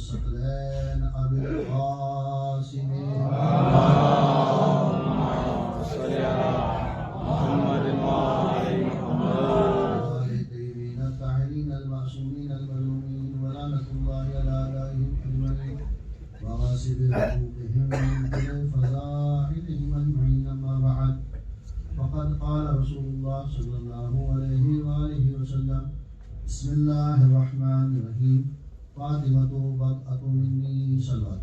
الثقلين أبي القاسم صل على محمد وآل محمد الطيبين الطاهرين المعصومين المظلومين ولعنة الله على أعدائهم أجمعين وغاصب حقوقهم فضائلهم أجمعين. أما بعد فقد قال رسول الله صلى الله عليه وآله وسلم بسم الله الرحمن الرحيم فاطمة بضعة مني صلوات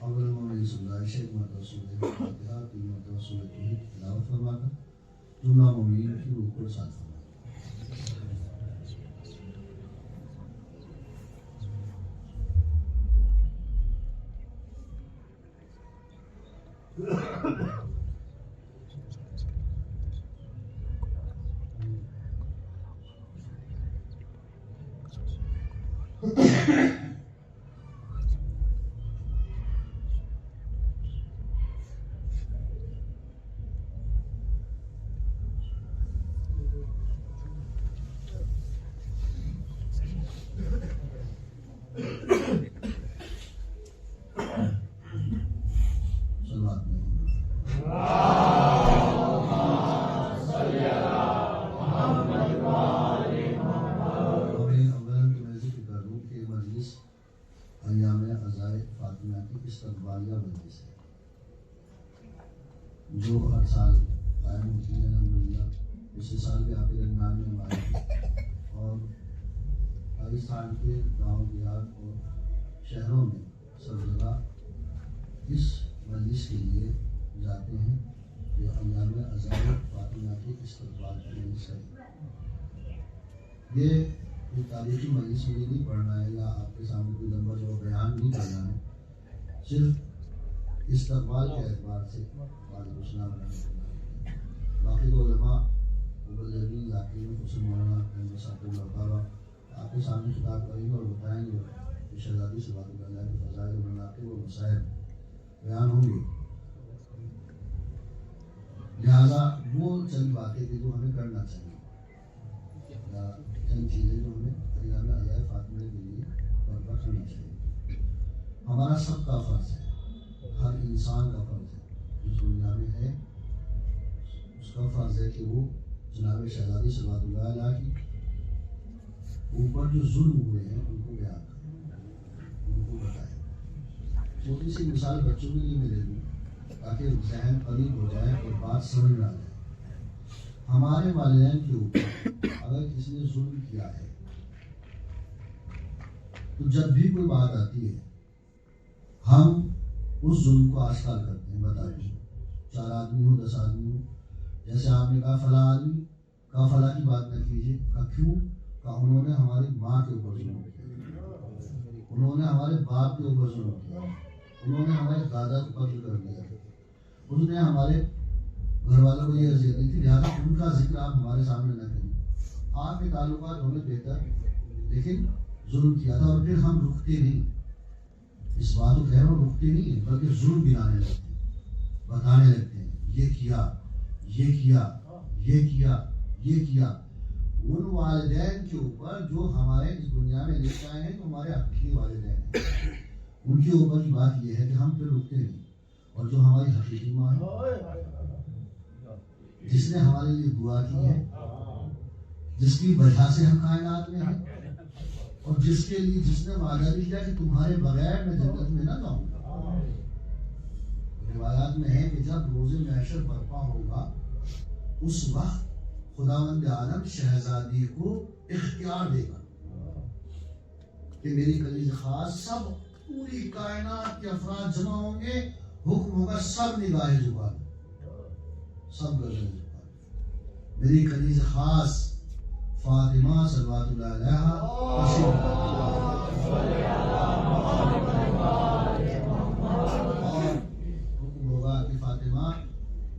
اول مومن صلی اللہ علیہ رسول فاتحہ تین مرتبہ سورۃ توحید تلاوت فرما کر جملہ مومنین کی روح کو ساتھ فرما. استقبالیہ مجلس ہے جو ہر سال قائم ہوتی ہے الحمدللہ. پچھلے سال بھی آپ کے درمیان میں ہمارے اور پاکستان کے گاؤں دیہات اور شہروں میں سب جگہ اس مجلس کے لیے جاتے ہیں کہ ایام عزائے فاطمیہ کے استقبال کا مجلس ہے. یہ کوئی تاریخی مجلس میں نہیں پڑھنا ہے یا آپ کے سامنے کوئی لمبا جو بیان نہیں کرنا ہے, صرف استقبال کے اعتبار سے بات پوچھنا ہے. باقی تو علماء مبلغین ذاکرین حسن مولانا احمد صاحب اللہ آپ کے سامنے خطاب کریں گے اور بتائیں گے کہ شہزادی سے بات اللہ کے فضائل و مناقب و مسائل بیان ہوں گے. لہٰذا وہ چند باتیں جو ہمیں کرنا چاہیے یا چند چیزیں جو ہمیں ایام عزائے فاطمیہ کے لیے برپا کرنا چاہیے. ہمارا سب کا فرض ہے, ہر انسان کا فرض ہے جس دنیا میں ہے, اس کا فرض ہے کہ وہ جناب شہزادی صلوات اللہ علیہ کی اوپر جو ظلم ہوئے ہیں ان کو بیان کریں, ان کو بتائیں. چھوٹی سی مثال بچوں کے لیے میں دے دوں تاکہ ذہن قریب ہو جائے اور بات سمجھ میں آ جائے. ہمارے والدین کے اوپر اگر کسی نے ظلم کیا ہے تو جب بھی کوئی بات آتی ہے ہم اس ظلم کو آشکار کرتے ہیں, بتاتے ہیں. 4 آدمی ہو 10 آدمی ہو, جیسے آپ نے کہا فلاں آدمی کا فلاں کی بات نہ کیجیے. کہا کیوں؟ کہا انہوں نے ہماری ماں کے اوپر ظلم کیا, انہوں نے ہمارے باپ کے اوپر ظلم کیا, انہوں نے ہمارے دادا کو قتل کر دیا, اس نے ہمارے گھر والوں کو یہ اذیت دی تھی, لہٰذا ان کا ذکر آپ ہمارے سامنے نہ کریں. آپ کے تعلقات ہونے بہتر, لیکن ظلم کیا تھا. اور پھر ہم رکتے نہیں, اس بات کو کہہ رہا ہوں, رکتے نہیں ہیں بلکہ ظلم گنانے لگتے ہیں, بتانے لگتے ہیں یہ کیا یہ کیا یہ کیا یہ کیا. ان والدین کے اوپر جو ہمارے اس دنیا میں لے کے آئے ہیں تو ہمارے حقیقی والدین ہیں, ان کے اوپر کی بات یہ ہے کہ ہم پھر رکتے نہیں. اور جو ہماری حقیقی ماں ہے جس نے ہمارے لیے دعا کی ہے, جس کی وجہ سے ہم کائنات میں ہیں, اور جس کے لیے جس نے وعدہ بھی کیا کہ تمہارے بغیر میں جنت میں نہ جاؤں گا. روایات میں ہے کہ جب روز محشر برپا ہوگا اس وقت خداوند عالم شہزادی کو اختیار دے گا کہ میری کلیج خاص سب پوری کائنات کے افراد جمع ہوں گے, حکم ہوگا سب نگاہ زبان, سب گردن زبان, میری کلیج خاص فاطمہ صلوات اللہ علیہا اور حکم ہوگا کہ فاطمہ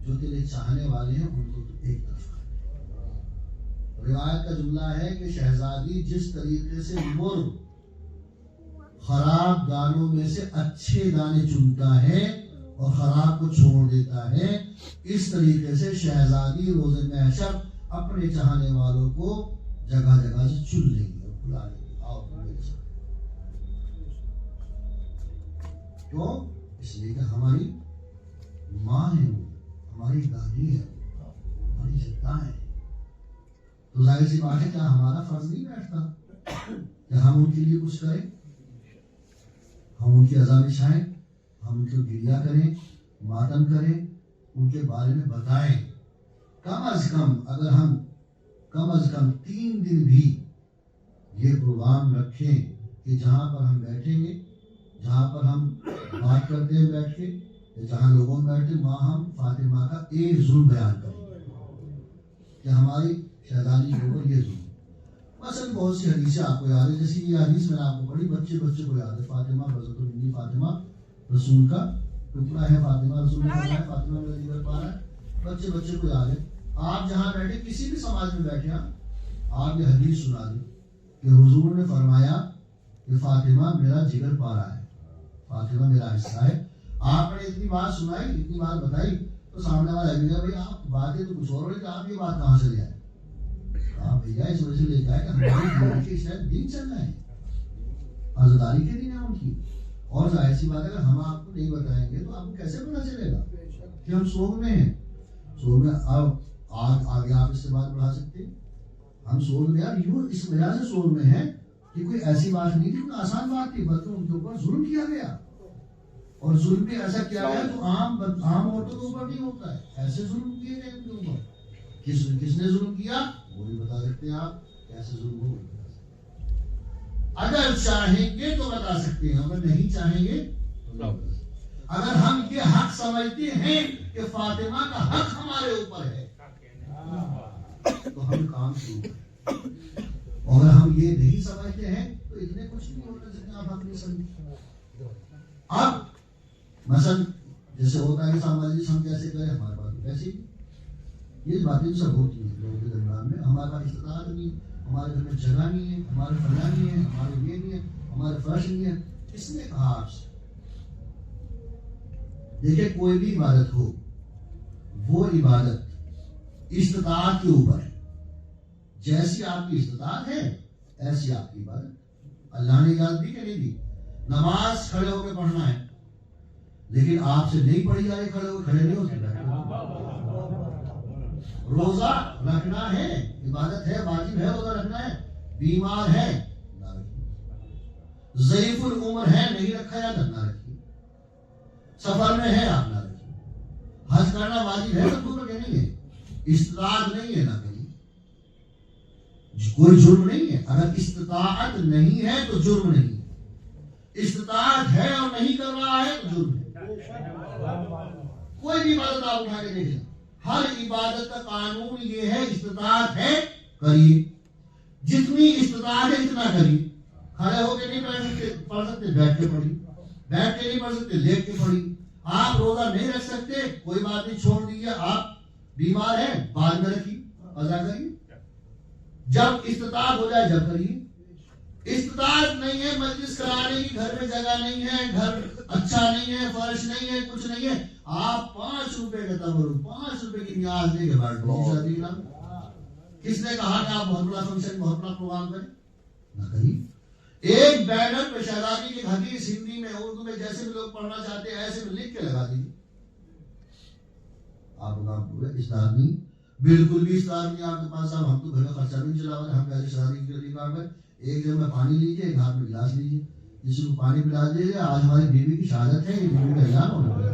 جو تیرے چاہنے والے ہیں ان کو تو ایک طرف کر. روایت کا جملہ ہے کہ شہزادی جس طریقے سے مرغ خراب دانوں میں سے اچھے دانے چنتا ہے اور خراب کو چھوڑ دیتا ہے, اس طریقے سے شہزادی روز محشر اپنے چاہنے والوں کو جگہ جگہ سے چن لیں گے اور بلا لیں گے، آؤ تم میرے ساتھ۔ کیوں؟ اس لیے کہ ہماری ماں ہے، وہ ہماری دادی ہے، ہماری جدہ ہے۔ تو ظاہر سی بات ہے، کیا ہمارا فرض نہیں بیٹھتا کہ ہم ان کے لیے کچھ کریں، ہم ان کی عزا بچھائیں، ہم ان کو گریہ کریں، ماتم کریں، ان کے بارے میں بتائیں۔ کم از کم اگر ہم کم از کم 3 دن بھی یہ پروگرام رکھیں کہ جہاں پر ہم بیٹھیں گے، جہاں پر ہم بات کرتے ہیں بیٹھ کے، یا جہاں لوگوں میں بیٹھتے ہیں، وہاں ہم فاطمہ کا ایک ظلم بیان کریں کہ ہماری شہزادی کے اوپر یہ ظلم۔ مثلا بہت سی حدیثیں آپ کو یاد ہے، جیسے یہ حدیث میں نے آپ کو پڑھی، بچے کو یاد ہے، فاطمہ بزرگ النبی، فاطمہ رسول کا ٹکڑا ہے، فاطمہ رسول کا ٹکڑا ہے، فاطمہ میرا جگر پارا ہے، بچے کو یاد ہے۔ آپ جہاں بیٹھے، کسی بھی سماج میں بیٹھے، آپ یہ حدیث سنا دیں کہ حضور نے فرمایا کہ فاطمہ میرا جگر پارا ہے، فاطمہ میرا حصہ ہے۔ آپ نے اتنی بات سنائی، اتنی بات بتائی، تو سامنے والا کہا بھائی آپ باتیں تو کچھ اور ہوئی، کہ آپ یہ بات کہاں سے لے آئے؟ کہا بھیا اس وجہ سے لے کے آئے کہ ہماری کے شاید دین چلنا ہے، عزاداری کے دین ہے ان کی۔ اور ظاہر سی بات ہے، اگر ہم آپ کو نہیں بتائیں گے تو آپ کو کیسے پتا چلے گا کہ ہم سوگ میں ہیں؟ سوگ میں اب آگے آپ اس سے بات بڑھا سکتے ہیں، ہم سوگ میں یار یوں اس وجہ سے سوگ میں ہیں کہ کوئی ایسی بات نہیں تھی، کوئی آسان بات تھی، بلکہ ان کے اوپر ظلم کیا گیا، اور ظلم بھی ایسا کیا گیا جو عام عورتوں کے اوپر نہیں ہوتا ہے، ایسے ظلم کیے گئے ان کے اوپر۔ کس نے ظلم کیا وہ بھی بتا سکتے ہیں آپ، کیسے ظلم ہو، اگر چاہیں گے تو بتا سکتے ہیں، اگر نہیں چاہیں گے تو نہیں بتا سکتے۔ اگر ہم یہ حق سمجھتے ہیں کہ فاطمہ کا حق ہمارے اوپر ہے تو ہم کام شروع کریں، اور ہم یہ نہیں سمجھتے ہیں تو اتنے کچھ نہیں ہوتا جتنے آپ حق نہیں سمجھتے۔ اب مثلا جیسے ہوتا ہے کہ سامنے ہم کیسے کریں، ہمارے پاس پیسے نہیں، یہ باتیں سب ہوتی ہیں لوگوں کے درمیان میں، ہمارے پاس استطاعت نہیں، ہمارے گھر میں جگہ نہیں ہے، ہمارے فلاں نہیں ہے، ہمارے یہ نہیں ہے، ہمارے فرش نہیں ہے۔ کس نے کہا آپ سے؟ دیکھیں کوئی بھی عبادت ہو، وہ عبادت استطاعت کے اوپر ہے، جیسی آپ کی استطاعت ہے ایسی آپ کی عبادت۔ اللہ نے اجازت دی کہ نہیں دی؟ نماز کھڑے ہو کے پڑھنا ہے، لیکن آپ سے نہیں پڑھی جا رہی، کھڑے نہیں ہو سکتے۔ روزہ رکھنا ہے، عبادت ہے، واجب ہے، روزہ رکھنا ہے، بیمار ہے نہ رکھیے، ضعیف العمر ہے نہیں رکھا جاتا نہ رکھیے، سفر میں ہے آپ نہ رکھیے، حج کرنا واجب ہے تو کہ نہیں ہے، استطاعت نہیں ہے نہ کہیں، کوئی جرم نہیں ہے۔ اگر استطاعت نہیں ہے تو جرم نہیں ہے، استطاعت ہے اور نہیں کر رہا ہے تو جرم ہے۔ کوئی بھی عبادت آپ اٹھا کے دیکھیں، ہر عبادت کا قانون یہ ہے، استطاعت ہے کریے، جتنی استطاعت ہے اتنا کریے۔ کھڑے ہو کے نہیں پڑھ سکتے بیٹھ کے پڑھیے، بیٹھ کے نہیں پڑھ سکتے لیٹ کے پڑھیے۔ آپ روزہ نہیں رکھ سکتے کوئی بات نہیں، چھوڑ دیجیے، آپ بیمار ہیں بعد میں رکھیے، قضا کریے، جب استطاعت ہو جائے جب کریے۔ استطاعت نہیں ہے مجلس کرانے کی، گھر میں جگہ نہیں ہے، گھر اچھا نہیں ہے، فرش نہیں ہے، کچھ نہیں ہے، آپ 5 روپے کا تبرک، 5 روپے کی نیاز لے کے بیٹھ جائیے۔ کس نے کہا کہ آپ بہت بڑا فنکشن، بہت بڑا پروگرام کریں؟ نہ کریے۔ ایک بینر پہ شہزادی کی حدیث ہندی میں اردو میں جیسے بھی لوگ پڑھنا چاہتے ہیں ایسے میں لکھ کے لگا دیجیے۔ آپ کا استعداد نہیں، بالکل بھی استعداد نہیں آپ کے پاس، صاحب ہم تو گھر کا خرچہ بھی چلا ہوا ہے، ہم پہلے شہزادی کے لیے کام کریں، ایک جگہ میں پانی لیجیے، ایک ہاتھ میں گلاس لیجیے، کسی کو پانی پلا دیجیے، آج ہماری بیوی کی شہادت ہے، یہ بیوی کا اعلان ہونے والا۔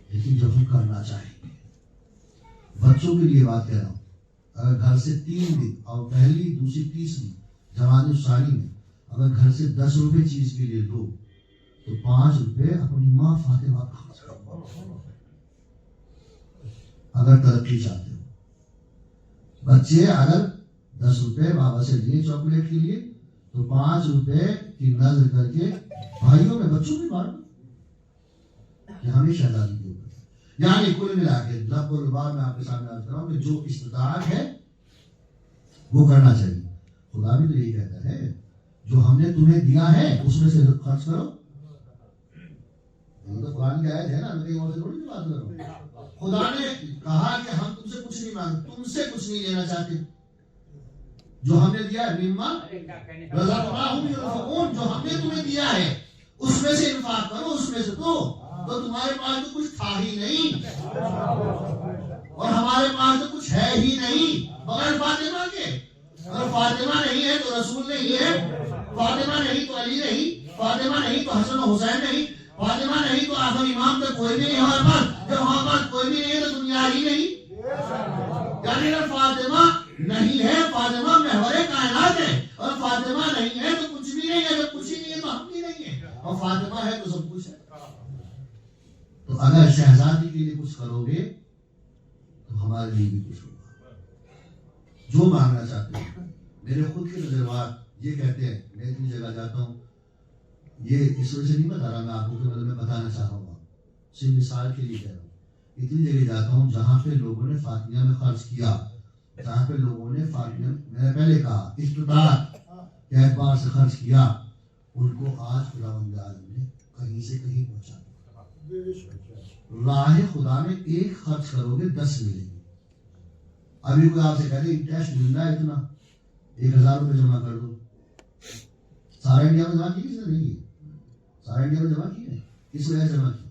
لیکن جب ہم کرنا چاہیں گے، بچوں کے لیے بات کہہ رہا ہوں، اگر گھر سے 3 دن اور پہلی دوسری تیسری جماعت ثانی میں اگر گھر سے 10 روپے چیز کے لیے دو تو 5 روپے اپنی ماں فاطمہ کا خرچ کرو۔ اگر ترقی چاہتے ہو، بچے اگر 10 روپے بابا سے لیے چاکلیٹ کے لیے تو 5 روپے کی نظر کر کے بھائیوں میں بچوں میں بانٹو کہ ہمیں شہزادی کے اوپر، یعنی کل ملا کے لب و لباب میں آپ کے سامنے عرض کر رہا ہوں کہ جو استطاعت ہے وہ کرنا چاہیے۔ خدا بھی تو یہی کہتا ہے جو ہم نے تمہیں دیا ہے اس میں سے خرچ کرو۔ یہ تو قرآن کی آیت ہے نا، میں کہیں اور سے تھوڑی سی بات کر رہا ہوں۔ خدا نے کہا کہ ہم تم سے کچھ نہیں نہیں مانگتے, تم سے کچھ نہیں لینا چاہتے. جو ہم نے دیا ہے مما رزقناہم ينفقون, جو ہم نے تمہیں دیا ہے اس میں سے انفاق کرو, اس میں سے تو تمہارے پاس تو کچھ تھا ہی نہیں اور ہمارے پاس تو کچھ ہے ہی نہیں بغیر فاطمہ کے. اگر فاطمہ نہیں ہے تو رسول نہیں ہے, فاطمہ نہیں تو علی نہیں, فاطمہ نہیں تو حسن و حسین نہیں, فاطمہ نہیں تو آخر امام تو کوئی بھی نہیں ہمارے پاس. جب ہمارے پاس کوئی بھی نہیں ہے تو دنیا ہی نہیں. یعنی اگر فاطمہ نہیں ہے, فاطمہ محور کائنات ہے, اور فاطمہ نہیں ہے تو کچھ بھی نہیں ہے, جب کچھ ہی نہیں ہے تو ہم بھی نہیں ہے, اور فاطمہ ہے تو سب کچھ ہے. تو اگر شہزادی کے لیے کچھ کرو گے تو ہمارے لیے بھی کچھ ہوگا. جو مانگنا چاہتے ہیں. میرے خود کے تجربات یہ کہتے ہیں, میں اتنی جگہ جاتا ہوں, یہ اس وجہ سے نہیں بتا رہا میں آپ کو, کہ مطلب میں بتانا چاہ رہا ہوں, صرف مثال کے لیے کہہ رہا ہوں. اتنی جگہ جاتا ہوں جہاں پہ لوگوں نے فاطمیہ میں خرچ کیا, جہاں پہ لوگوں نے فاطمیہ, میں نے پہلے کہا استطاعت کے اعتبار سے خرچ کیا, ان کو آج خداوند عالم نے کہیں سے کہیں پہنچا. راہ خدا میں ایک خرچ کرو گے 10 ملیں گے. ابھی کوئی آپ سے کہتے ہیں انٹرسٹ مل رہا ہے اتنا, 1000 روپے جمع کر دو. سارا انڈیا میں جمع کی کس نے نہیں کی, سارا انڈیا میں جمع کی ہے. اس وجہ سے جمع کی,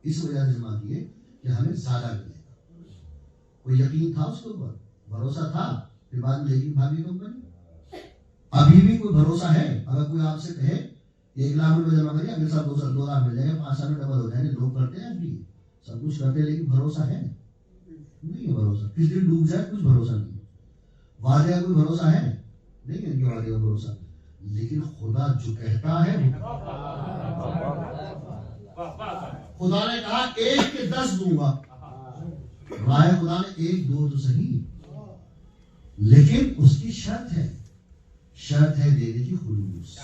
اس وجہ سے جمع کیے کہ ہمیں زیادہ ملے گا. کوئی یقین تھا اس کے اوپر, بھروسہ تھا. پھر بعد میں لیکن بھاگی کمپنی. ابھی بھی کوئی بھروسہ ہے؟ اگر کوئی آپ سے کہے 1 لاکھ روپے جمع کریے, اگلے سال 2 لاکھ مل جائے گا, 5 سال میں ڈبل ہو جائیں گے. لوگ کرتے ہیں ابھی سب کچھ کرتے ہیں, لیکن بھروسہ ہے نہیں ہے. بھروسہ کس دن ڈوب جائے کچھ بھروسہ نہیں. وعدے کا کوئی بھروسہ ہے نہیں ہے, وعدے کا بھروسہ. لیکن خدا جو کہتا ہے, خدا نے کہا 1 کے 10 دوں گا. رائے خدا نے 1 2 تو صحیح, لیکن اس کی شرط ہے, شرط ہے دینے کی خلوص.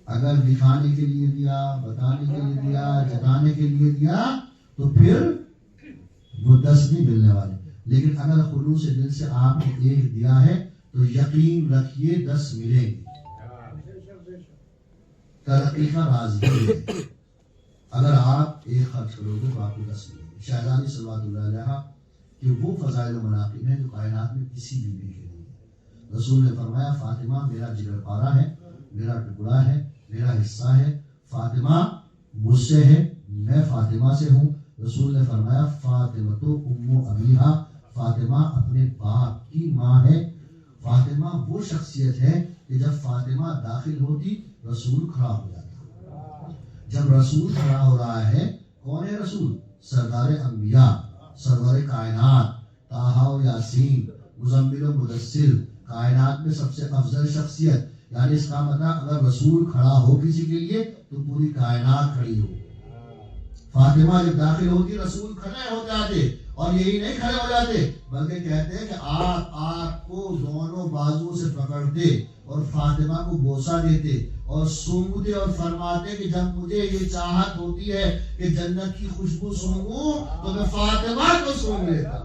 اگر دکھانے کے لیے دیا, بتانے کے لیے دیا, جتانے کے لیے دیا تو پھر وہ 10 نہیں ملنے والے. لیکن اگر خلوص دل سے آپ نے 1 دیا ہے تو یقین رکھیے 10 ملیں گے. ترقی کا راز یہ ہے, اگر آپ 1 خرچ کرو گے تو آپ کو 10 ملیں گے. شہزادی صلوات اللہ علیہ کہ وہ فضائل و مناقب ہیں جو کائنات میں کسی بھی کے نہیں ہے. رسول نے فرمایا فاطمہ میرا جگر پارا ہے, میرا ٹکڑا ہے, میرا حصہ ہے. فاطمہ مجھ سے ہے, میں فاطمہ سے ہوں. رسول نے فرمایا فاطمہ تو ام ابیہا, فاطمہ اپنے باپ کی ماں ہے. فاطمہ وہ شخصیت ہے کہ جب فاطمہ داخل ہوتی رسول کھڑا ہو جاتا. جب رسول کھڑا ہو رہا ہے, کون ہے رسول؟ سردار انبیاء, سردار کائنات, طٰہٰ و یاسین, مزمل و مدثر, کائنات میں سب سے افضل شخصیت. یعنی اس کا مطلب اگر رسول کھڑا ہو کسی کے لیے تو پوری کائنات کھڑی ہو. فاطمہ جب داخل ہوتی رسول کھڑے ہو جاتے, اور یہی نہیں کھڑے ہو جاتے بلکہ کہتے ہیں کہ آپ کو دونوں بازو سے پکڑتے اور فاطمہ کو بوسہ دیتے اور سونگتے اور فرماتے کہ جب مجھے یہ چاہت ہوتی ہے کہ جنت کی خوشبو سونگوں تو میں فاطمہ کو سونگ لیتا.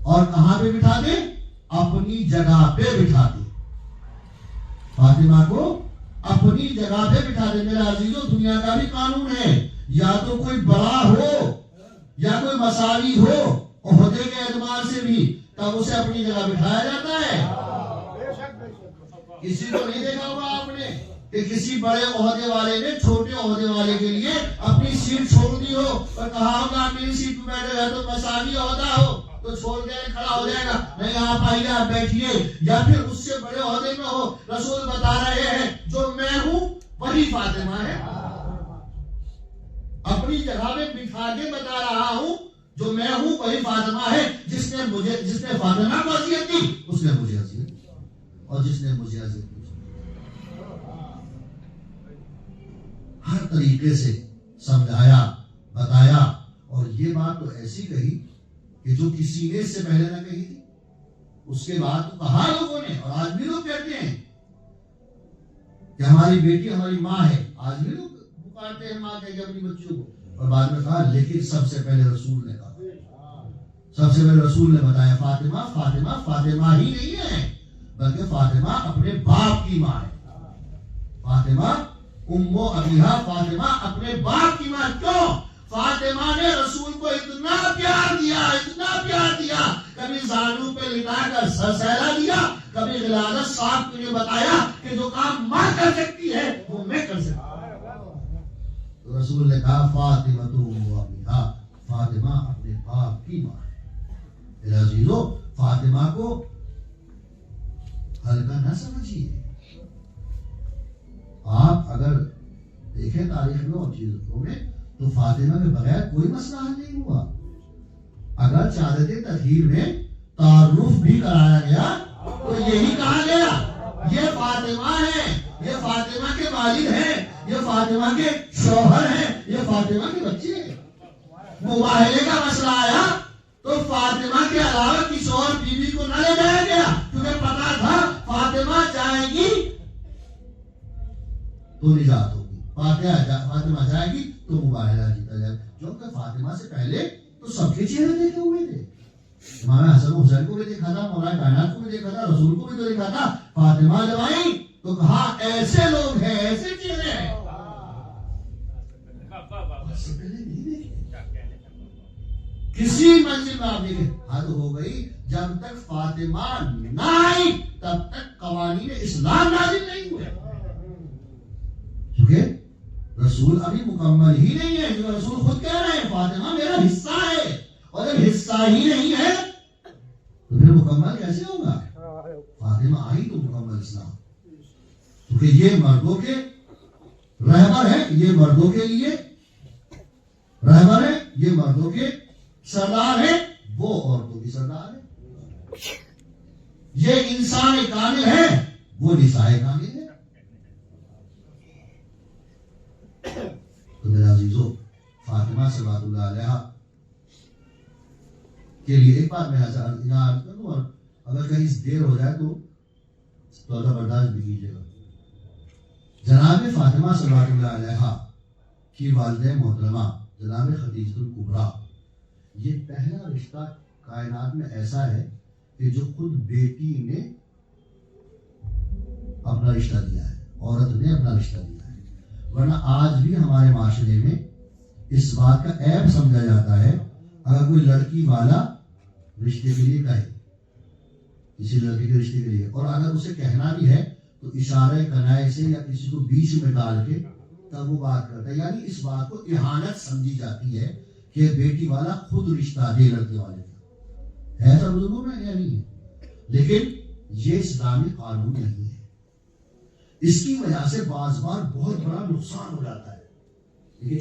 اور کہاں پہ بٹھاتے؟ اپنی جگہ پہ بٹھاتے. فاطمہ کو اپنی جگہ پہ بٹھاتے. میرے عزیزوں دنیا کا بھی قانون ہے, یا تو کوئی بڑا ہو یا کوئی مساوی ہو عہدے کے اعتبار سے بھی, تب اسے اپنی جگہ بٹھایا جاتا ہے. کسی کو نہیں دیکھا ہوگا آپ نے کہ کسی بڑے عہدے والے نے چھوٹے عہدے والے کے لیے اپنی سیٹ چھوڑ دی ہو اور کہا ہوگا میری سیٹ پہ بیٹھے گا تو مساوی عہدہ ہو تو چھوڑ کے کھڑا ہو جائے گا, نہیں آپ آئیے آپ بیٹھیے. یا پھر اس سے بڑے عہدے میں ہو, رسول بتا رہے ہیں جو میں ہوں وہی فاطمہ ہے. اپنی جگہ میں بٹھا کے بتا رہا ہوں جو میں ہوں وہی فاطمہ ہے. جس نے فاطمہ کو اذیت دی اس نے مجھے اذیت دی, اور جس نے مجھے اذیت دی ہر طریقے سے سمجھایا, بتایا. اور یہ بات تو ایسی کہی کہ جو کسی نے اس سے پہلے نہ کہی تھی. اس کے بعد تو کہا لوگوں نے, اور آج بھی لوگ کہتے ہیں کہ ہماری بیٹی ہماری ماں ہے. آج بھی لوگ پکارتے ہیں ماں کہہ کے اپنی بچیوں کو. اور بعد میں کہا لیکن سب سے پہلے رسول نے کہا, سب سے پہلے رسول نے بتایا فاطمہ فاطمہ فاطمہ ہی نہیں ہے بلکہ فاطمہ اپنے باپ کی ماں ہے. فاطمہ ام ابیہا, فاطمہ اپنے باپ کی ماں. کیوں؟ فاطمہ نے رسول کو اتنا پیار دیا کبھی زانو پہ لٹا کر سر سہلا دیا، کبھی غلاظت صاحب کو یہ بتایا کہ جو کام ماں کر سکتی ہے وہ میں کر سکتا ہوں۔ تو رسول نے کہا فاطمہ تو امیھا، فاطمہ اپنے باپ کی ماں ہے۔ میرے عزیزو، فاطمہ کو ہلکا نہ سمجھیے۔ آپ اگر دیکھیں تاریخ میں اور چیزوں میں تو فاطمہ کے بغیر کوئی مسئلہ حل نہیں ہوا۔ اگر شہادت تطہیر میں تعارف بھی کرایا گیا تو یہی کہا گیا یہ فاطمہ ہے، یہ فاطمہ کے والد ہیں، یہ فاطمہ کے شوہر ہیں، یہ فاطمہ کے بچے ہیں۔ مباہلے کا مسئلہ آیا تو فاطمہ کے علاوہ کسی اور بیوی کو نہ لے جایا گیا، کیونکہ پتا تھا فاطمہ جائے گی تو نجات ہوگی، فاطمہ جائے گی تو مباہلہ جیتا جائے، کیونکہ فاطمہ سے پہلے تو سب کے چہرے دیکھے ہوئے تھے۔ امام حسن حسین کو بھی دیکھا تھا، مولا کائنات کو بھی دیکھا تھا، رسول کو بھی تو دیکھا تھا۔ فاطمہ جب آئی تو کہا ایسے لوگ ہیں، ایسے چہرے ہیں، کسی منزل میں آپ دیکھیں حد ہو گئی۔ جب تک فاطمہ نہ آئی تب تک قوانین اسلام نازل نہیں ہوئے، کیونکہ رسول ابھی مکمل ہی نہیں ہے۔ جو رسول خود کہہ رہے ہیں فاطمہ میرا حصہ ہے، اور جب حصہ ہی نہیں ہے تو پھر مکمل کیسے ہوگا؟ فاطمہ آئی تو مکمل اسلام، کیونکہ یہ مردوں کے رہبر ہے، یہ مردوں کے لیے رہبر ہے، یہ مردوں کے سردار ہے، وہ عورتوں کی سردار ہے۔ یہ انسان کامل ہے، وہ نساء کامل ہے۔ تو میرے عزیزو، فاطمہ صلوات اللہ علیہا کے لیے ایک بات میں عرض کر دوں، اور اگر کہیں دیر ہو جائے تو تھوڑا برداشت بھی کیجیے گا۔ جناب فاطمہ صلوات اللہ علیہا کی والدہ محترمہ جناب خدیجہ الکبریٰ، یہ پہلا رشتہ کائنات میں ایسا ہے کہ جو خود بیٹی نے اپنا رشتہ دیا ہے، عورت نے اپنا رشتہ دیا ہے۔ ورنہ آج بھی ہمارے معاشرے میں اس بات کا عیب سمجھا جاتا ہے اگر کوئی لڑکی والا رشتے کے لیے کہے، کسی لڑکی کے رشتے کے لیے، اور اگر اسے کہنا بھی ہے تو اشارے کنائے سے یا کسی کو بیچ میں ڈال کے تب وہ بات کرتا ہے، یعنی اس بات کو اہانت سمجھی جاتی ہے کہ بیٹی والا خود رشتہ دے لڑکے والے کا۔ ہے سب بزرگوں میں یا نہیں ہے؟ لیکن یہ اسلامی قانون نہیں ہے۔ اس کی وجہ سے بعض بار بہت بڑا نقصان ہو جاتا ہے۔ لیکن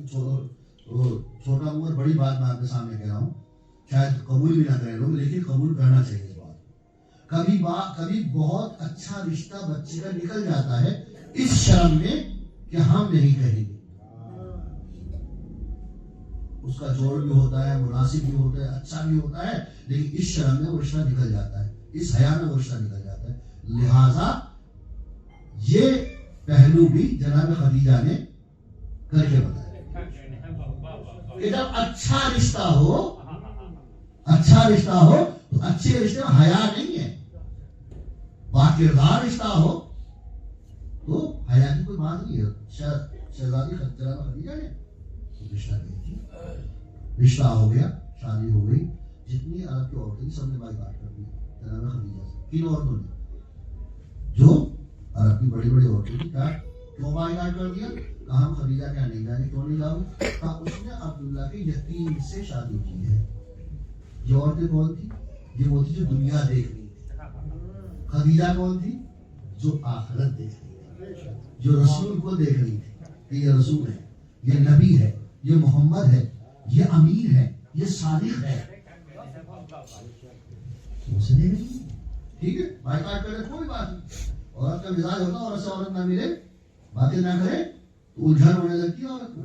چھوٹا عمر بڑی بات میں آپ کے سامنے کہہ رہا ہوں، شاید قبول بھی نہ کریں لوگ، لیکن قبول کرنا چاہیے اس بات۔ کبھی بہت اچھا رشتہ بچے کا نکل جاتا ہے اس شرم میں کہ ہم نہیں کہیں گے۔ اس کا جوڑ بھی ہوتا ہے، مناسب بھی ہوتا ہے، اچھا بھی ہوتا ہے، لیکن اس شرم میں وہ رشتہ نکل جاتا ہے، اس حیا میں وہ رشتہ نکل جاتا ہے۔ لہذا یہ پہلو بھی جناب خدیجہ نے کر کے بتایا کہ جب اچھا رشتہ ہو تو اچھے رشتے میں حیا نہیں ہے، باکردار رشتہ ہو تو حیا کی کوئی بات نہیں ہے۔ شہزادی جناب خدیجہ نے رشتہ دیا، رشتہ ہو گیا، شادی ہو گئی۔ جتنی عرب کی عورتیں سب نے بائیکاٹ کر دی جناب خدیجہ سے۔ کن عورتوں نے؟ جو عرب کی بڑی بڑی عورتیں تھی، کیوں بائیکاٹ کر دیا؟ کہا ہم خدیجہ کیا نہیں جائیں، کیوں نہیں جاؤ؟ کہا اس نے عبداللہ کے یتیم سے شادی کی ہے۔ یہ عورتیں کون تھی؟ یہ وہ تھی جو دنیا دیکھ رہی تھی۔ خدیجہ کون تھی؟ جو آخرت دیکھ رہی تھی، جو رسول کو دیکھ رہی تھی کہ یہ رسول ہے، یہ نبی ہے، یہ محمد ہے، یہ امیر ہے، یہ صادق ہے، اسے دیکھ رہی تھی۔ ٹھیک ہے، بائیکاٹ کرے کوئی بات نہیں۔ عورت کا مزاج ہوتا ہے عورت سے عورت نہ ملے، باتیں نہ کرے تو الجھن ہونے لگتی ہے عورت کو۔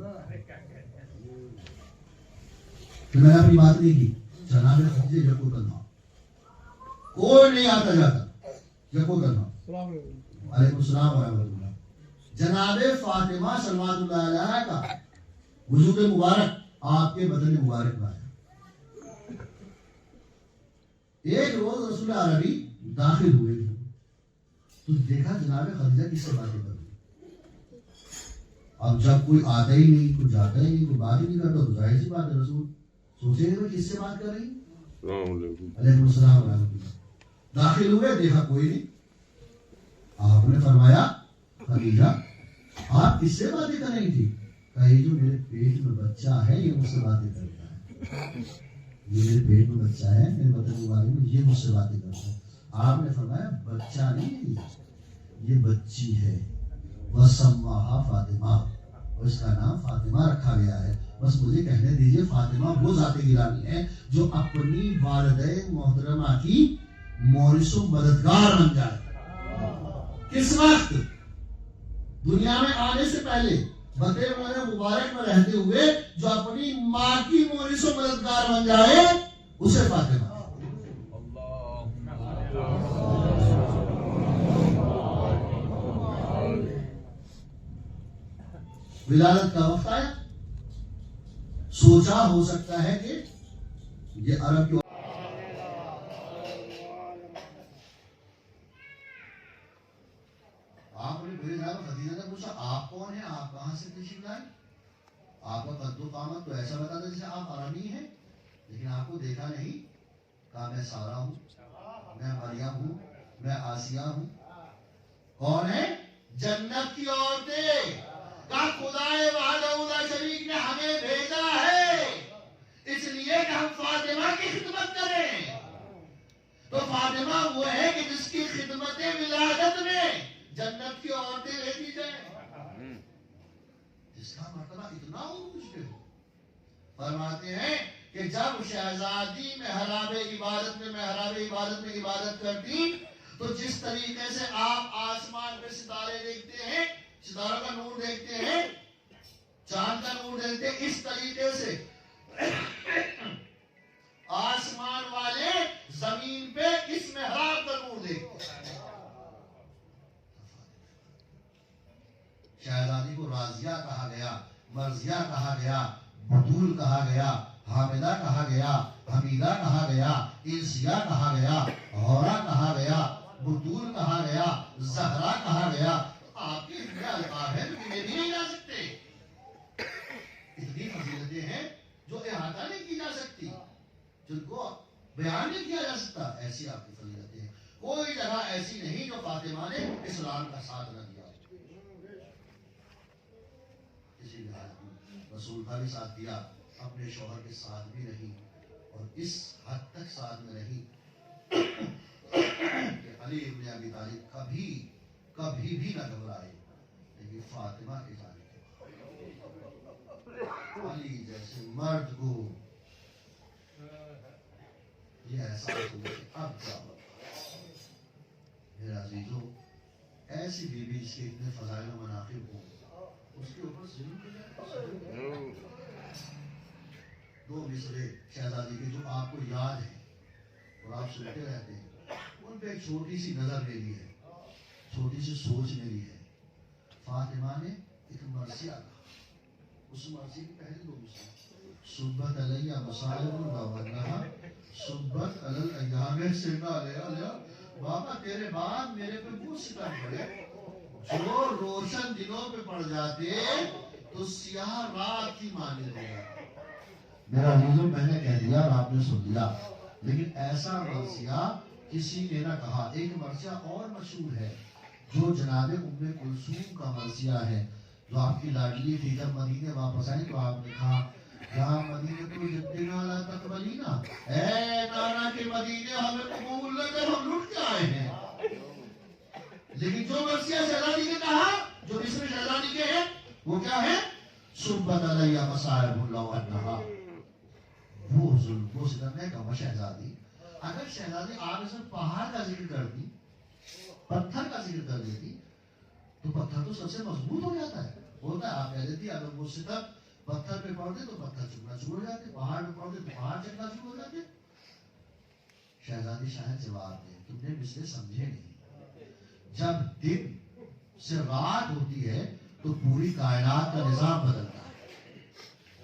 تو میں نے اپنی بات نہیں کی، جناب خدیجہ جب کو کرنا کوئی نہیں آتا جاتا، جب کو کرنا۔ علیکم السلام ورحمۃ اللہ۔ جناب فاطمہ صلوات اللہ علیہا کا وجود مبارک آپ کے بدن مبارک میں آیا۔ ایک روز رسول عربی داخل ہوئے تو دیکھا جناب خدیجہ کس سے باتیں کر رہی، اب جب کوئی آتا ہی نہیں، کوئی جاتا ہی نہیں، کوئی بات ہی نہیں کرتا تو ظاہر سی بات ہے رسول سوچیں گے کس سے بات کر رہی ہیں؟ علیہ السلام ورحمۃ اللہ۔ داخل ہوئے، دیکھا کوئی نہیں، آپ نے فرمایا خدیجہ آپ کس سے باتیں کر رہی تھی؟ کہا یہ جو میرے پیٹ میں بچہ ہے یہ مجھ سے باتیں کرتا ہے، یہ میرے پیٹ میں بچہ ہے میرے بدن مبارک میں، یہ مجھ سے باتیں کرتا ہے۔ آپ نے فرمایا بچہ نہیں یہ بچی ہے، وسماہا فاطمہ، اور اس کا نام فاطمہ رکھا گیا ہے۔ بس مجھے کہنے دیجئے فاطمہ وہ ذات گرامی ہے جو اپنی والدہ محترمہ کی مورث و مددگار بن جائے۔ کس وقت؟ دنیا میں آنے سے پہلے بطن مبارک میں رہتے ہوئے جو اپنی ماں کی مورث و مددگار بن جائے اسے فاطمہ۔ ولادت کا وقت آیا، سوچا ہو سکتا ہے کہ یہ عرب کی آپ نے بھیجا ہے۔ خدیجہ نے پوچھا آپ کون ہیں، آپ کہاں سے تشریف لائے؟ آپ کا قد و قامت تو ایسا بتا تھا جیسے آپ عربی ہیں، لیکن آپ کو دیکھا نہیں۔ کہا میں سارا ہوں، میں مریم ہوں، میں آسیہ ہوں۔ کون ہے؟ جنت کی عورتیں۔ کہا خدا وحدہ لا شریک نے ہمیں بھیجا ہے اس لیے کہ ہم فاطمہ کی خدمت کریں۔ تو فاطمہ وہ ہے کہ جس کی خدمت ولادت میں جنت کی عورتیں رہتی جائیں، جس کا مرتبہ اتنا عروج پہ ہو۔ فرماتے ہیں کہ جب شہزادی محراب عبادت میں عبادت کرتی تو جس طریقے سے آپ آسمان میں ستارے دیکھتے ہیں، ستاروں کا نور دیکھتے ہیں، چاند کا نور دیکھتے ہیں، اس طریقے سے آسمان والے زمین پہ اس محراب کا نور دیکھتے ہیں۔ شہزادی کو راضیہ کہا گیا، مرضیہ کہا گیا، بطول کہا گیا، حامدہ کہا گیا، حمیدہ کہا گیا، انسیہ کہا گیا، غورہ کہا گیا، بطول کہا گیا، زہرا کہا گیا۔ آپ کے اتنے القاب ہیں جو یہ بھی نہیں جا سکتے۔ اتنی فضیلتیں ہیں جو احاطہ نہیں کی جا سکتی، جن کو بیان نہیں کیا جا سکتا۔ ایسی آپ کی فضیلتیں ہیں، کوئی جگہ ایسی نہیں جو فاطمہ نے اسلام کا ساتھ نہ دیا۔ اسی لحاظ رسول کا بھی ساتھ دیا، اپنے شوہر کے ساتھ بھی رہی، اور اس حد تک ساتھ میں رہی کہ علی ابن ابی طالب کبھی بھی نہ گھبرائے، لیکن فاطمہ کے جانے کے بعد علی جیسے مرد کو یہ احساس ہوا کہ اب کیا ہوگا۔ میرے عزیزوں، ایسی بیوی جس کے اتنے فضائل و مناقب ہوں، اس کے اوپر ظلم کیا؟ دو مصرے شہزادی کے جو آپ کو یاد ہیں اور آپ سنتے رہتے ہیں، ان پہ ایک چھوٹی سی نظر میری ہے، چھوٹی سی سوچ میری ہے۔ فاطمہ نے ایک مرثیہ کہا، اس مرثیے کی پہلی دو مصرے صبت علیہ مصائب الباورنہا صبت علی الایام سنگا علیہ۔ بابا تیرے بعد میرے پہ وہ ستم پڑے جو روشن دنوں پہ پڑ جاتے تو سیاہ رات کی مانند ہو جاتے۔ میرا عزیزوں، میں نے کہہ دیا اور آپ نے سن لیا، لیکن ایسا مرثیہ کسی نے نہ کہا۔ ایک مرثیہ اور مشہور ہے جو جناب ام کلثوم کا مرثیہ ہے، جو آپ کی لاڈلی تھی۔ جب مدینے واپس آئی تو آپ نے کہا یا مدینے تو جتنا لا تقبلینا، اے نانا کے مدینے ہمیں قبول نہ کر، ہم لٹ کے آئے ہیں۔ لیکن جو مرثیہ شہزادی نے کہا، جو مصر شہزادی کے ہیں، وہ کیا ہے؟ صبت علیہ مصائب اللہ عنہا، وہ ظلم وہ ستم ہے کہ شہزادی اگر شہزادی آپ اس میں پہاڑ کا ذکر کرتی، پتھر کا ذکر کر دیتی تو پتھر تو سب سے مضبوط ہو جاتا ہے، ہوتا ہے۔ آپ کہہ دیتی اگر وہ ستم پتھر پہ پڑھتے تو پتھر چکنا شروع ہو جاتے، پہاڑ پہ پڑھتے تو پہاڑ چکنا شروع ہو جاتے۔ شہزادی شاید جواب دے تم نے مجھ سے سمجھے نہیں، جب دن سے رات ہوتی ہے تو پوری کائنات کا نظام بدلتا ہے۔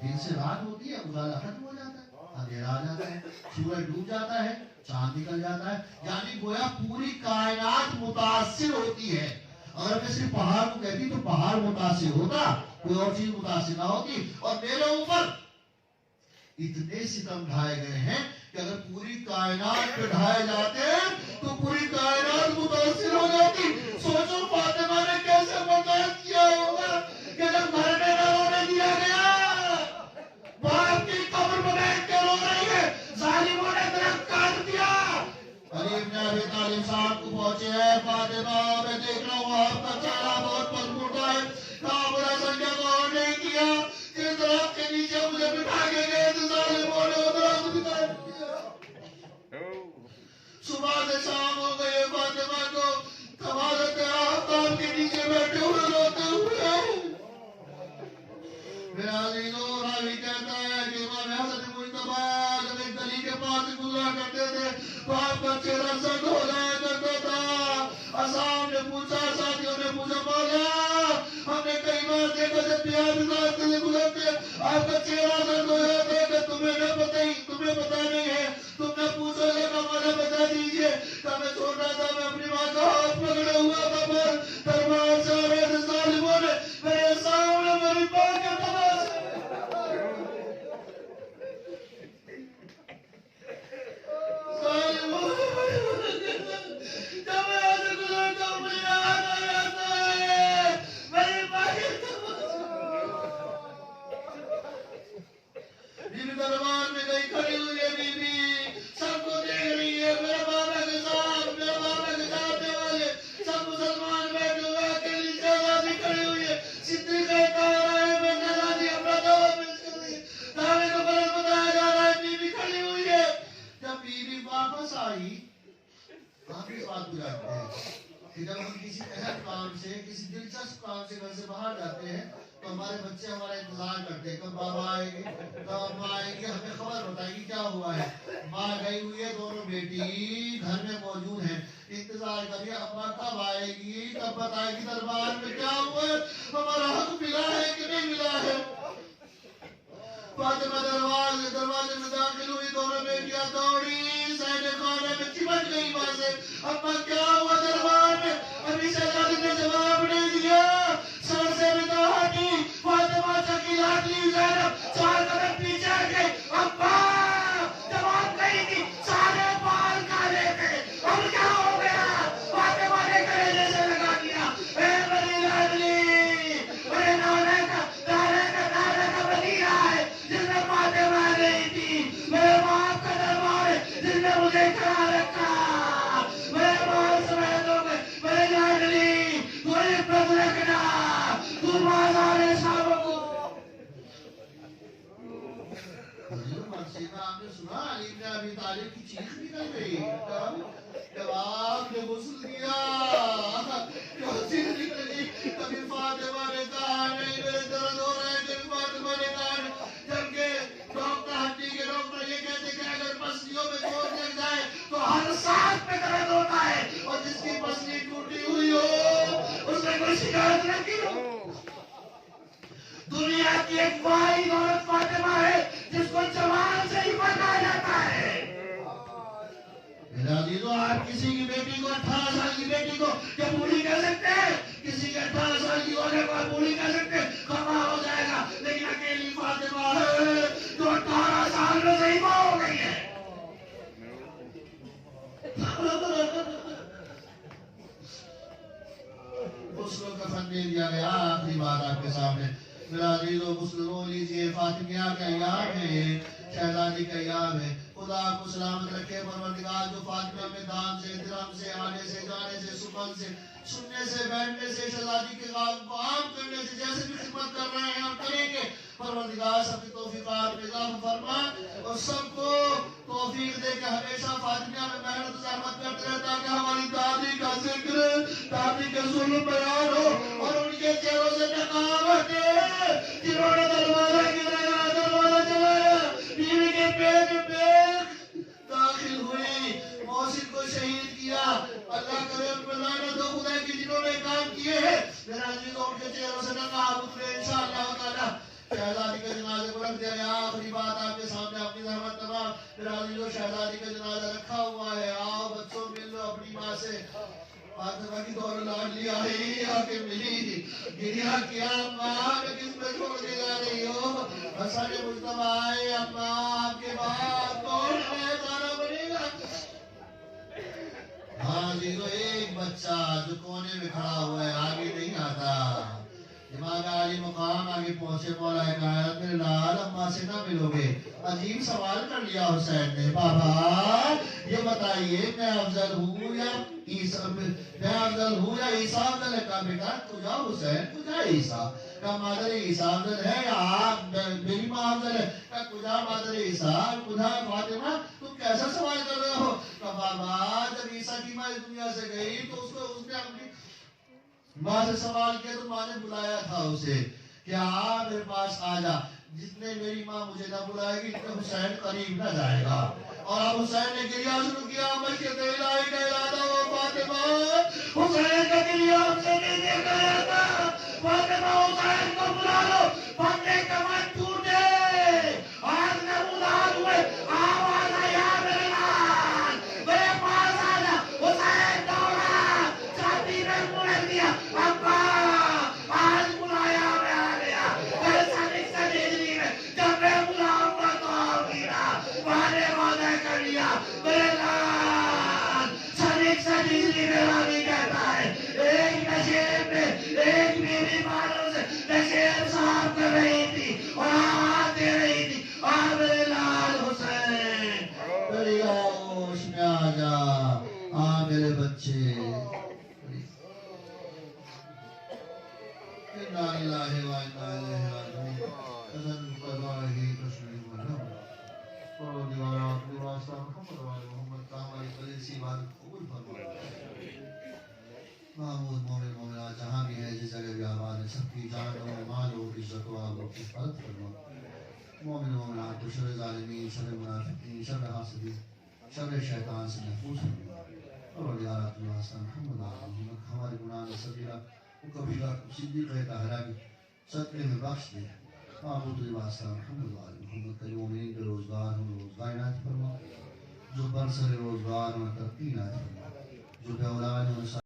دن سے رات ہوتی ہے، اجالا ختم ہو جاتا ہے، اندھیرا آ جاتا ہے، سورج ڈوب جاتا ہے، چاند نکل جاتا ہے، یعنی گویا پوری کائنات متاثر ہوتی ہے۔ اگر میں صرف پہاڑ کو کہتی تو پہاڑ متاثر ہوتا، کوئی اور چیز متاثر نہ ہوتی. اور میرے اوپر اتنے ستم ڈھائے گئے ہیں کہ اگر پوری کائنات پہ ڈھائے جاتے تو پوری کائنات متاثر ہو جاتی. سوچو فاطمہ نے کیسے برداشت کیا ہوگا کہ جب گھر میں نہ رونے دیا گیا، باپ کی قبر میں بیٹھ کے رو رہی ہے، ظالموں نے درخت کاٹ دیا. علی ابن ابی طالب صاحب کو پہنچے ہیں، فاطمہ میں دیکھ رہا ہوں آپ کا چہرہ بہت پسموٹا ہے. کہا برا سنگا غور نہیں کیا کہ درخت کے نیچے مجھے بٹھا کے گئے تھے، ظالموں نے وہ درخت بھی کاٹ دیا. صبح سے شام ہو گئی فاطمہ کو کمالت آفتاب کے نیچے بیٹھے ہوئے روتے ہوئے. میرا عزیزو راوی کہتا ہے کہ امام حسن مجتبی جب ایک گلی کے پاس سے گزرا کرتے تھے تو آپ کا چہرہ سرد ہو جایا کرتا تھا. اصحاب نے پوچھا، ساتھیوں نے پوچھا، مولا ہم نے کئی بار دیکھا جب بھی آپ اس راستے سے گزرتے آپ کا چہرہ سرد ہو جاتا ہے کہ تمہیں پتہ نہیں ہے. تم نے پوچھا کہ مولا بتا دیجئے کہ میں چھوٹا تھا، میں اپنی ماں کا ہاتھ پکڑے ہوا تھا، پر دربار سے آ رہے تھے ظالموں نے میرے سامنے میری ماں کے تماش ظالموں جب میں ایسے گزرتا ہوں مجھے یاد آ جاتا ہے میری ماں کے بی بی دربار میں گئی کھڑی ہوئی ہے، بی بی سب کو دیکھ رہی ہے. میرے بابا کے ساتھ والے سب مسلمان بیٹھے ہوئے، اکیلی شہزادی کھڑی ہوئی ہے. صدیق کہہ رہا ہے میں شہزادی اپنا دعویٰ پیش کر رہی ہے، دعوے کو غلط بتایا جا رہا ہے. بی بی کھڑی ہوئی ہے. جب بی بی واپس آئی، آپ اس بات کو جانتے ہیں کہ جب ہم کسی اہم کام سے، کسی دلچسپ کام سے گھر سے باہر جاتے ہیں تو ہمارے بچے ہمارا انتظار کرتے ہیں، کب بابا آئیں گے، کب اماں آئیں گے، ہمیں خبر بتائیں گی کیا ہوا ہے. ماں گئی ہوئی ہے، دونوں بیٹی گھر میں موجود ہیں، انتظار کریے اماں کب آئے گی، کب بتائے گی دربار میں کیا ہوا ہے، ہمارا حق ملا ہے کہ نہیں ملا ہے. فاطمہ دروازے میں داخل ہوئی، دونوں بیٹیاں دوڑی سہنے خانے میں چمٹ گئی ماں سے. اماں کیا ہوا دربار میں؟ ابھی شہزادی نے جواب نہیں دیا. سر سے بتا ہٹی، فاطمہ چکی لاٹلی زینب 4 قدم پیچھے ہٹ گئی. اماں جواب نہیں دی، سارے بال کالے تھے، اب کیا ہو گیا؟ فاطمہ نے کلیجے سے لگا دیا، اے میری لاڈلی، میرے نانے کا وزیرا ہے جس نے فاطمہ نہیں دی، میرے باپ کا دربار ہے جس نے مجھے کھڑا رکھا، میرے باپ سمیت ہو گئے. میرے لاڈلی تو عزت رکھنا، تو بازار شام کو. آپ نے سنا علی ابن ابی طالب کی چیخ نکل گئی جب آپ نے غسل کیا، چیخ نکل گئی. کبھی فاطمہ نے کہا نہیں میرے درد ہو رہے ہیں، کبھی فاطمہ نے کہا جبکہ ڈاکٹر ہڈی کے ڈاکٹر یہ کہتے کہ اگر پسلیوں میں چوٹ لگ جائے تو ہر سانس میں درد ہوتا ہے، اور جس کی پسلی ٹوٹی ہوئی ہو اس نے کوئی شکایت نہ کی ہو. دنیا کی ایک واحد عورت فاطمہ ہے جس کو جوان سے ہی پکا جاتا ہے. میرا عزیزو آپ کسی کی بیٹی کو 18 سال کی بیٹی کو کیا بوڑھی کہہ سکتے ہیں؟ کسی کے 18 سال کی عورت کو بوڑھی کہہ سکتے ہیں؟ کما ہو جائے گا. لیکن اکیلی فاطمہ ہے جو 18 سال میں صحیح ہو گئی ہے. غسل و کفن دے دیا گیا. آخری بات آپ کے سامنے میرا عزیزو غسل ہو لیجیے. فاطمیہ کا ایام ہے، شہزادی کا ایام ہے. خدا آپ کو سلامت رکھے. پروردگار جو فاطمہ میں دان سے، درہم سے، آنے سے، جانے سے، سکن سے، سننے سے، بیٹھنے سے، شہزادی کے عام کرنے سے، جیسے بھی خدمت کر رہے ہیں ہم کریں گے. پروردگار سب کی توفیقات میں اضافہ فرما اور سب کو توفیق دے کہ ہمیشہ فاطمیہ میں محنت زحمت کرتے رہے تاکہ ہماری دادی کا ذکر، دادی کے ظلم بیان ہو اور ان کے چہروں سے نقاب ہٹے جنہوں نے دروازہ گرایا، دروازہ چلایا، بیوی کے پیٹ میں داخل ہوئی، محسن کو شہید کیا. اللہ کرے ان پر لعنت ہو خدا کی جنہوں نے کام کیے ہیں. میرا عزیزوں ان کے چہروں سے نقاب اترے انشاءاللہ تعالی. شہزادی کے جنازے کو رکھ دیا گیا. آخری بات آپ کے سامنے اپنی زحمت تمام. میرا عزیزوں شہزادی کا جنازہ رکھا ہوا ہے، آؤ بچوں مل لو اپنی ماں سے. فاطمہ کی دور لاڈلی آئی آ کے ملی گریا کیا اماں میں کس میں چھوڑ کے جا رہی ہو حسن مصطفیٰ آئے اماں آپ کے بعد کون ہے سارا بنے گا ہاں جی تو ایک بچہ جو کونے میں کھڑا ہوا ہے آگے نہیں آتا امام علی مقام آگے پہنچے مولا کائنات میرے لال اماں سے نہ ملو گے عجیب سوال کر لیا حسین نے بابا یہ بتائیے میں افضل ہوں یا عیسیٰ میں افضل ہوں یا عیسیٰ افضل ہے کہا بیٹا تجھا حسین تجھا عیسیٰ کہا مادر عیسیٰ افضل ہے یا آپ میری ماں افضل ہے کہا تجھا مادر عیسیٰ تجھا فاطمہ تم کیسا سوال کر رہے ہو کہا بابا جب عیسیٰ کی ماں اس دنیا سے گئی تو اس نے اپنی ماں سے سوال کیا تو ماں نے بلایا تھا اسے کہ آ میرے پاس آ جا جتنے میری ماں مجھے نہ بلائے گی اتنے حسین قریب نہ جائے گا اور اب حسین نے گریا شروع کیا مشکل الہی کا ارادہ ہو فاطمہ حسین کا گریا ہم سے نہیں دیکھا جاتا فاطمہ حسین کو بلا لو بندے کا من ٹوٹے آج نمودار ہوئے آواز آیا میرے لال میرے پاس آ جا حسین دوڑا چاہتی میں مڑ دیا ابا آج بلایا میں آ گیا ایسا نکسا دیجلی میں جب میں بلاؤں گا تو آؤ گی نا مانے وعدہ کر لیا میرے لال سنک سا دیجلی میں رامی کہتا ہے ایک نشیب میں ایک بیوی مانوں سے نشیب صاحب کر رہی تھی اور آواز دے رہی تھی آ میرے لال حسین میری آغوش میں آ جا آ میرے بچے اِنَّا لِلَّهِ وَإِنَّا إِلَيْهِ رَاجِعُونَ اذن قضائه تسلیم الحمد اور دیوارات واسطہ محمد محمد کامل قلیسی عبادت قبول فرمائے محمود مومن مومنات جہاں بھی ہے جس جگہ بھی آباد ہے سب کی جان و مال و عزت و آب و حفاظت فرما مومن مومنات کو شر ظالمین شر منافقین شر حاسدین شر شیطان سے محفوظ فرما اور دیوارات واسطہ محمد محمد ہمارے گناہ میں صغیرہ کبیرہ صدیق طاہرہ کی صدقے میں بخش دے معبود واسطہ محمد محمد کے مومنین کے روزگار ہوں روزگار عنایت فرما جو برسر روزگار ہوں ترقی عنایت فرما جو بے اولاد ہوں